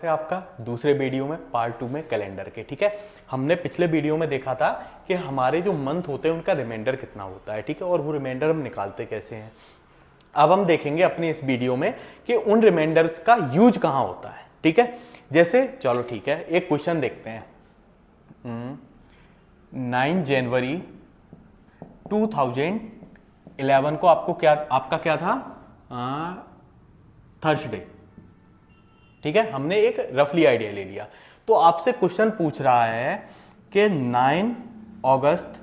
है आपका दूसरे वीडियो में, पार्ट 2 में कैलेंडर के। ठीक है, हमने पिछले वीडियो में देखा था कि हमारे जो मंथ होते हैं उनका रिमाइंडर कितना होता है। ठीक है, और वो रिमाइंडर हम निकालते कैसे हैं। अब हम देखेंगे अपने इस वीडियो में कि उन रिमाइंडर्स का यूज कहाँ होता है। ठीक है, जैसे चलो ठीक है, एक क्वेश्चन देखते हैं। 9 जनवरी 2011 को आपको क्या, आपका क्या था, थर्सडे। ठीक है, हमने एक रफली आइडिया ले लिया। तो आपसे क्वेश्चन पूछ रहा है कि 9 अगस्त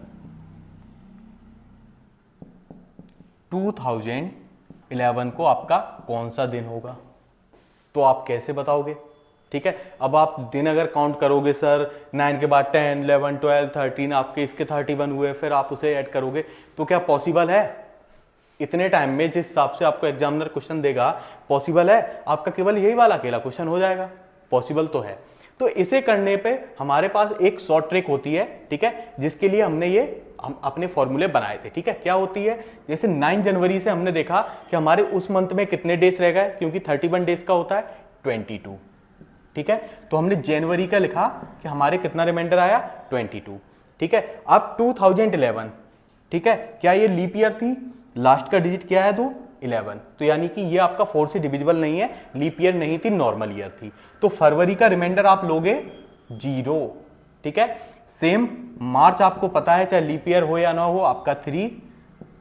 2011 को आपका कौन सा दिन होगा, तो आप कैसे बताओगे। ठीक है, अब आप दिन अगर काउंट करोगे सर 9 के बाद 10, 11, 12, 13, आपके इसके 31 हुए, फिर आप उसे ऐड करोगे, तो क्या पॉसिबल है इतने टाइम में जिस हिसाब से आपको एग्जामिनर क्वेश्चन देगा, पॉसिबल है? आपका केवल यही वाला अकेला क्वेश्चन हो जाएगा? पॉसिबल तो है। तो इसे करने पे हमारे पास एक शॉर्ट ट्रिक होती है। ठीक है, जिसके लिए हमने ये हम अपने फॉर्मूले बनाए थे। ठीक है, क्या होती है, जैसे 9 जनवरी से हमने देखा कि हमारे उस मंथ में कितने डेज रह गए, क्योंकि 31 डेज का होता है 22। ठीक है, तो हमने जनवरी का लिखा कि हमारे कितना रिमाइंडर आया, 22। ठीक है, अब 2011, ठीक है, क्या ये लीप ईयर थी, लास्ट का डिजिट क्या है 2, 11, तो यानी कि ये आपका 4 से डिविजिबल नहीं है, लीप ईयर नहीं थी, नॉर्मल ईयर थी। तो फरवरी का रिमाइंडर आप लोगे 0। ठीक है, सेम मार्च आपको पता है, चाहे लीप ईयर हो या ना हो, आपका 3,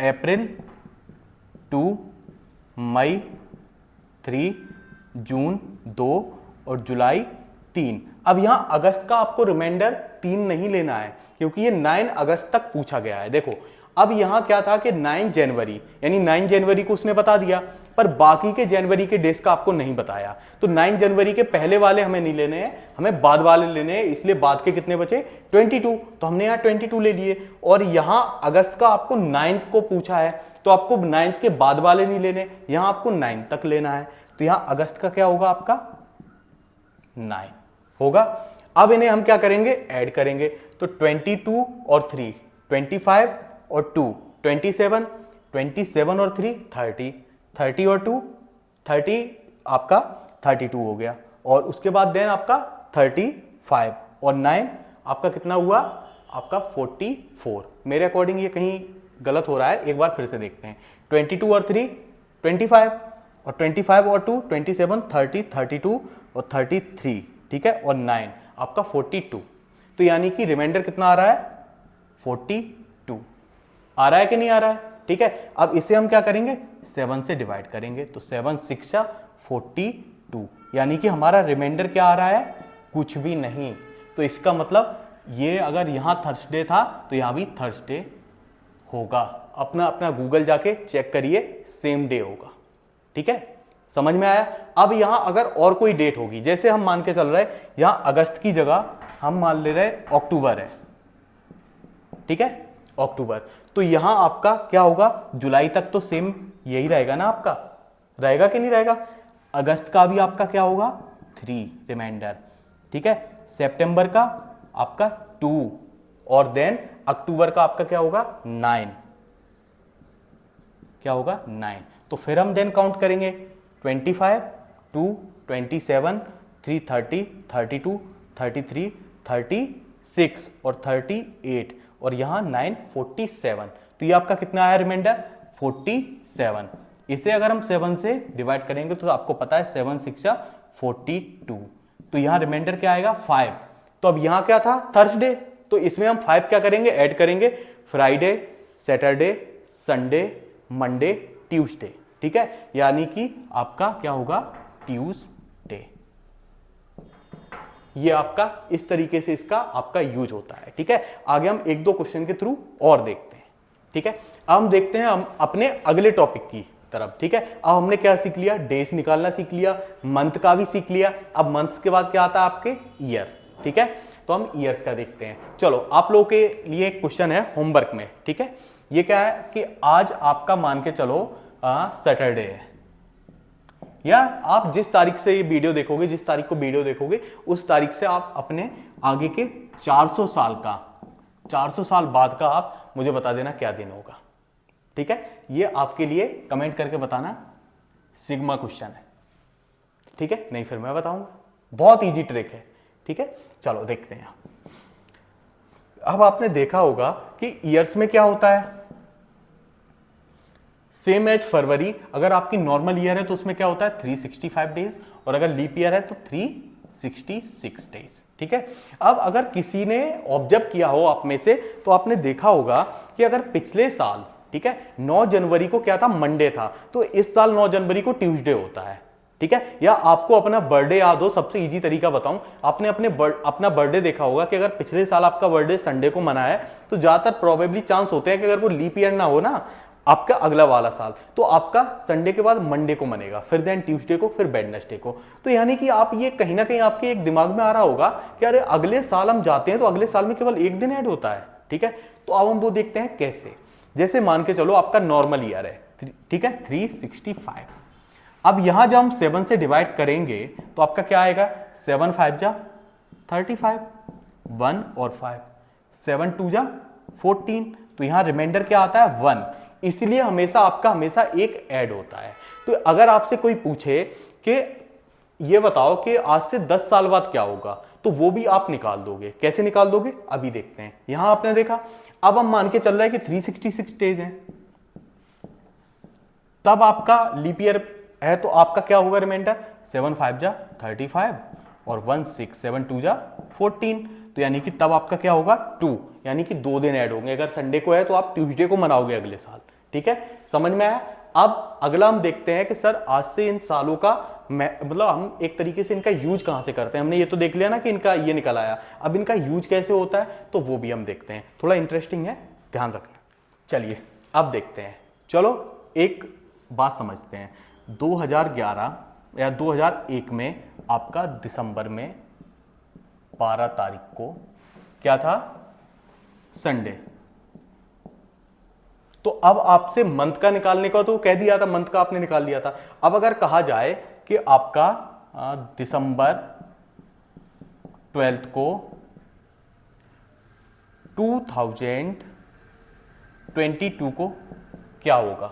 अप्रैल 2, मई 3, जून 2 और जुलाई 3। अब यहां अगस्त का आपको रिमाइंडर 3 नहीं लेना है, क्योंकि ये 9 अगस्त तक पूछा गया है। देखो अब यहां क्या था कि 9 जनवरी, यानी 9 जनवरी को उसने बता दिया, पर बाकी के जनवरी के डेज का आपको नहीं बताया। तो 9 जनवरी के पहले वाले हमें नहीं लेने हैं, हमें बाद वाले लेने हैं, इसलिए बाद के कितने बचे, 22। तो हमने यहाँ 22 ले लिए। और यहां अगस्त का आपको 9 को पूछा है, तो आपको 9 के बाद वाले नहीं लेने, यहां आपको 9 तक लेना है। तो यहां अगस्त का क्या होगा, आपका 9 होगा। अब इन्हें हम क्या करेंगे, ऐड करेंगे। तो 22 और 3 25 और 2 27, 27 और 3 30, 30 और 2 30, आपका 32 हो गया। और उसके बाद देन आपका 35 और 9 आपका कितना हुआ, आपका 44। मेरे अकॉर्डिंग ये कहीं गलत हो रहा है, एक बार फिर से देखते हैं। 22 और 3 25 और 25 और 2 27, 30, 32 और 33। ठीक है, और 9 आपका 42। तो यानी कि रिमाइंडर कितना आ रहा है, 42 आ रहा है कि नहीं आ रहा है। ठीक है, अब इसे हम क्या करेंगे, 7 से डिवाइड करेंगे। तो 7 6 42, यानी कि हमारा रिमाइंडर क्या आ रहा है, कुछ भी नहीं। तो इसका मतलब ये अगर यहां थर्सडे था तो यहां भी थर्सडे होगा। अपना अपना गूगल जाके चेक करिए, सेम डे होगा। ठीक है, समझ में आया। अब यहां अगर और कोई डेट होगी, जैसे हम मान के चल रहे हैं यहां अगस्त की जगह हम मान ले रहे अक्टूबर है। ठीक है, अक्टूबर, तो यहां आपका क्या होगा, जुलाई तक तो सेम यही रहेगा ना, आपका रहेगा कि नहीं रहेगा। अगस्त का भी आपका क्या होगा, 3 रिमाइंडर। ठीक है, सितंबर का आपका 2 और देन अक्टूबर का आपका क्या होगा, 9, क्या होगा 9। तो फिर हम देन काउंट करेंगे 25, 2, 27, 3 30, 32, 33, 36 और 38 और यहां 9 47। तो ये आपका कितना आया रिमाइंडर, 47। इसे अगर हम 7 से डिवाइड करेंगे तो आपको पता है 7 6 42। तो यहां रिमाइंडर क्या आएगा, 5। तो अब यहां क्या था, थर्सडे, तो इसमें हम 5 क्या करेंगे, ऐड करेंगे। Friday, Saturday, Sunday, Monday, Tuesday. ठीक है, यानी कि आपका क्या होगा, ट्यूसडे। ये आपका इस तरीके से इसका आपका यूज होता है। ठीक है, आगे हम एक दो क्वेश्चन के थ्रू और देखते हैं। ठीक है, अब हम देखते हैं हम अपने अगले टॉपिक की तरफ। ठीक है, अब हमने क्या सीख लिया, डेज निकालना सीख लिया, मंथ का भी सीख लिया। अब मंथ्स के बाद क्या आता है, आपके ईयर। ठीक है, तो हम ईयर्स का देखते हैं। चलो, आप लोगों के लिए क्वेश्चन है होमवर्क में। ठीक है, ये क्या है कि आज आपका मान के चलो सैटरडे है, या आप जिस तारीख से ये वीडियो देखोगे, जिस तारीख को वीडियो देखोगे, उस तारीख से आप अपने आगे के 400 साल का, 400 साल बाद का आप मुझे बता देना क्या दिन होगा। ठीक है, ये आपके लिए कमेंट करके बताना, सिग्मा क्वेश्चन है। ठीक है, नहीं फिर मैं बताऊंगा। बहुत इजी ट्रिक है, ठीक है। चलो देखते हैं। अब आपने देखा होगा कि ईयर्स में क्या होता है, सेम एज फरवरी। अगर आपकी नॉर्मल ईयर है तो उसमें क्या होता है 365 डेज, और अगर लीप ईयर है तो 366 डेज, ठीक है। अब अगर किसी ने ऑब्जर्व किया हो आप में से, तो आपने देखा होगा कि अगर पिछले साल, ठीक है, 9 जनवरी को क्या था, मंडे था, तो इस साल 9 जनवरी को ट्यूसडे होता है, ठीक है। या आपको अपना बर्थडे याद हो, सबसे इजी तरीका बताऊं, आपने अपना बर्थडे देखा होगा कि अगर पिछले साल आपका बर्थडे संडे को मना है, तो ज्यादातर प्रोबेबली चांस होते हैं कि अगर वो लीप ईयर ना हो ना आपका अगला वाला साल, तो आपका संडे के बाद मंडे को मनेगा, फिर देन ट्यूसडे को, फिर वेडनेसडे को। तो यानी कि आप ये कहीं ना कहीं आपके एक दिमाग में आ रहा होगा कि अरे अगले साल हम जाते हैं तो अगले साल में केवल एक दिन ऐड होता है, ठीक है। तो अब हम वो देखते हैं कैसे। जैसे मान के चलो आपका नॉर्मल ईयर है, ठीक है, 365। अब यहां जब हम 7 से डिवाइड करेंगे तो आपका क्या आएगा, 7 5 जा 35, 1 और 5, 7 2 जा 14, तो यहां रिमाइंडर क्या आता है 1, इसलिए हमेशा एक ऐड होता है। तो अगर आपसे कोई पूछे कि ये बताओ कि आज से 10 साल बाद क्या होगा, तो वो भी आप निकाल दोगे। कैसे निकाल दोगे अभी देखते हैं। यहां आपने देखा, अब हम मान के चल रहा है कि 366 डेज हैं, तब आपका लीप ईयर है तो आपका क्या होगा रिमाइंडर, 7 5 जा 35 और 1 6 7 2 जा 14, तो यानी कि तब आपका क्या होगा 2, यानी कि 2 दिन ऐड होंगे। अगर संडे को है तो आप ट्यूसडे को मनाओगे अगले साल, ठीक है। समझ में आया। अब अगला हम देखते हैं कि सर आज से इन सालों का मतलब हम एक तरीके से इनका यूज कहां से करते हैं। हमने ये तो देख लिया ना कि इनका ये निकल आया, अब इनका यूज कैसे होता है तो वो भी हम देखते हैं। थोड़ा इंटरेस्टिंग है, ध्यान रखना। चलिए अब देखते हैं। चलो एक बात समझते हैं। 2011 या 2001 में आपका दिसंबर में 12 तारीख को क्या था, संडे। तो अब आपसे मंथ का निकालने का तो कह दिया था, मंथ का आपने निकाल लिया था। अब अगर कहा जाए कि आपका दिसंबर 12 को 2022 को क्या होगा,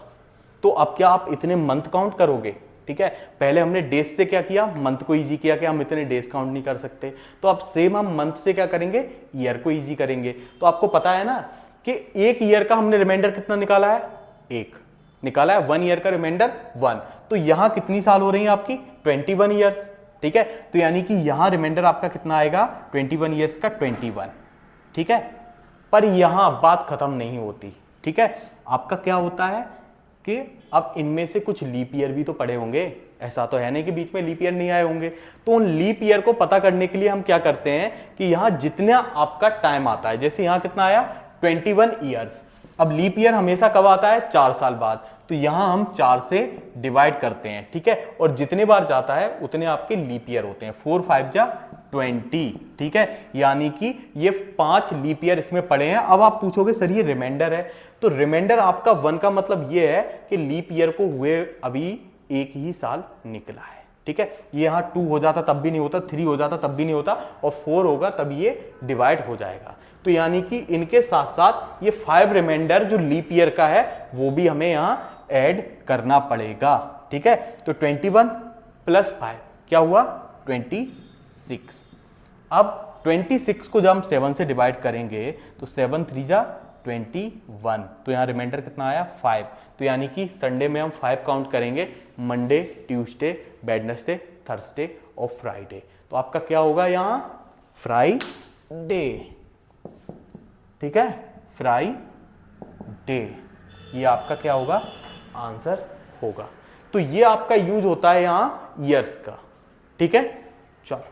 तो अब क्या आप इतने मंथ काउंट करोगे, ठीक है। पहले हमने डेज से क्या किया, मंथ को इजी किया कि हम इतने डेज काउंट नहीं कर सकते, तो अब सेम हम मंथ से क्या करेंगे, ईयर को इजी करेंगे। तो आपको पता है ना कि एक ईयर का हमने रिमाइंडर कितना निकाला है, 1 निकाला है, 1 ईयर का रिमाइंडर 1। तो यहां कितनी साल हो रही है आपकी, 21 ईयर्स, ठीक है। तो यानी कि यहां रिमाइंडर आपका कितना आएगा, 21 ईयर्स का 21, ठीक है। पर यहां बात खत्म नहीं होती, ठीक है। आपका क्या होता है कि अब इनमें से कुछ लीप ईयर भी तो पड़े होंगे, ऐसा तो है नहीं कि बीच में लीप ईयर नहीं आए होंगे। तो उन लीप ईयर को पता करने के लिए हम क्या करते हैं कि यहां जितना आपका टाइम आता है, जैसे यहां कितना आया 21 ईयर्स, अब लीप ईयर हमेशा कब आता है, 4 साल बाद, तो यहां हम 4 से डिवाइड करते हैं, ठीक है। और जितने बार जाता है उतने आपके लीप ईयर होते हैं, 4 5 जा 20, ठीक है। यानी कि ये 5 लीप ईयर इसमें पड़े हैं। अब आप पूछोगे सर ये रिमाइंडर है, तो रिमाइंडर आपका 1 का मतलब ये है कि लीप ईयर को हुए अभी एक ही साल निकला है, ठीक है। ये यहां 2 हो जाता तब भी नहीं होता, 3 हो जाता तब भी नहीं होता, और 4 होगा तब ये डिवाइड हो जाएगा। तो यानी कि इनके साथ साथ ये 5 रिमाइंडर जो लीप ईयर का है वो भी हमें यहां ऐड करना पड़ेगा, ठीक है। तो 21 + 5 क्या हुआ, 26। अब 26 को जब हम 7 से डिवाइड करेंगे तो 7 3 जा 21, तो यहां रिमाइंडर कितना आया 5। तो यानी कि संडे में हम 5 काउंट करेंगे, मंडे, ट्यूसडे, वेडनेसडे, थर्सडे और फ्राइडे। तो आपका क्या होगा यहां, फ्राइडे, ठीक है, फ्राइडे। ये आपका क्या होगा, आंसर होगा। तो ये आपका यूज होता है यहां ईयर्स का, ठीक है। चलो